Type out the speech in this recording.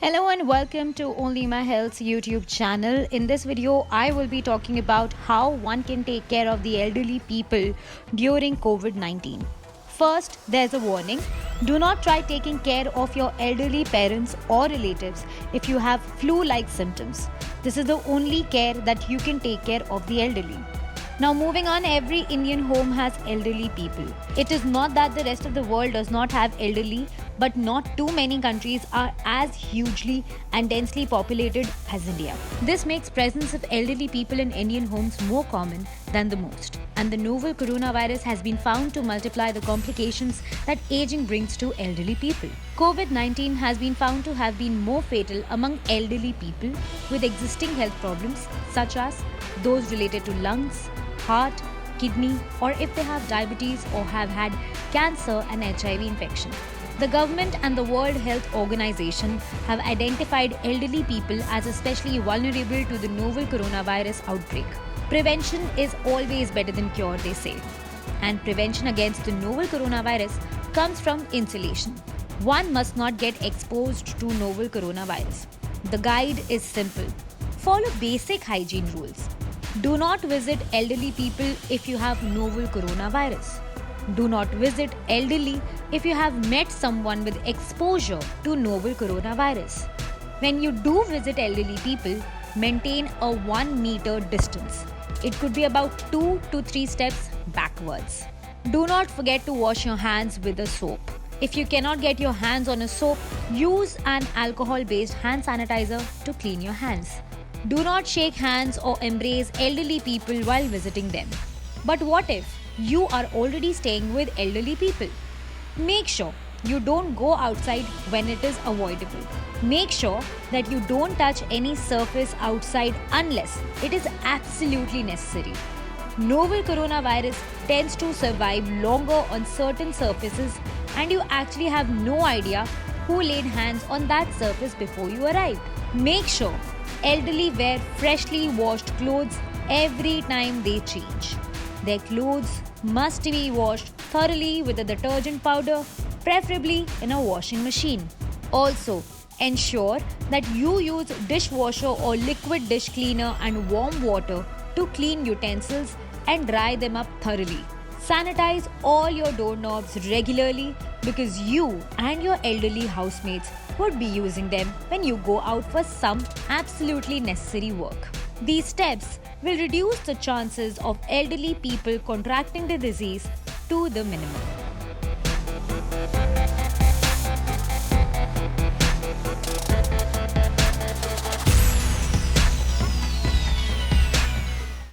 Hello and welcome to Only My Health's YouTube channel. In this video, I will be talking about how one can take care of the elderly people during COVID-19. First, there's a warning. Do not try taking care of your elderly parents or relatives if you have flu-like symptoms. This is the only care that you can take care of the elderly. Now moving on, every Indian home has elderly people. It is not that the rest of the world does not have elderly, but not too many countries are as hugely and densely populated as India. This makes presence of elderly people in Indian homes more common than the most. And the novel coronavirus has been found to multiply the complications that aging brings to elderly people. COVID-19 has been found to have been more fatal among elderly people with existing health problems such as those related to lungs, heart, kidney, or if they have diabetes or have had cancer and HIV infection. The government and the World Health Organization have identified elderly people as especially vulnerable to the novel coronavirus outbreak. Prevention is always better than cure, they say. And prevention against the novel coronavirus comes from insulation. One must not get exposed to novel coronavirus. The guide is simple. Follow basic hygiene rules. Do not visit elderly people if you have novel coronavirus. Do not visit elderly if you have met someone with exposure to novel coronavirus. When you do visit elderly people, maintain a 1 meter distance. It could be about 2 to 3 steps backwards. Do not forget to wash your hands with a soap. If you cannot get your hands on a soap, use an alcohol-based hand sanitizer to clean your hands. Do not shake hands or embrace elderly people while visiting them. But what if you are already staying with elderly people? Make sure you don't go outside when it is avoidable. Make sure that you don't touch any surface outside unless it is absolutely necessary. Novel coronavirus tends to survive longer on certain surfaces, and you actually have no idea who laid hands on that surface before you arrived. Make sure elderly wear freshly washed clothes every time they change. Their clothes must be washed thoroughly with a detergent powder, preferably in a washing machine. Also, ensure that you use dishwasher or liquid dish cleaner and warm water to clean utensils and dry them up thoroughly. Sanitize all your doorknobs regularly because you and your elderly housemates would be using them when you go out for some absolutely necessary work. These steps will reduce the chances of elderly people contracting the disease to the minimum.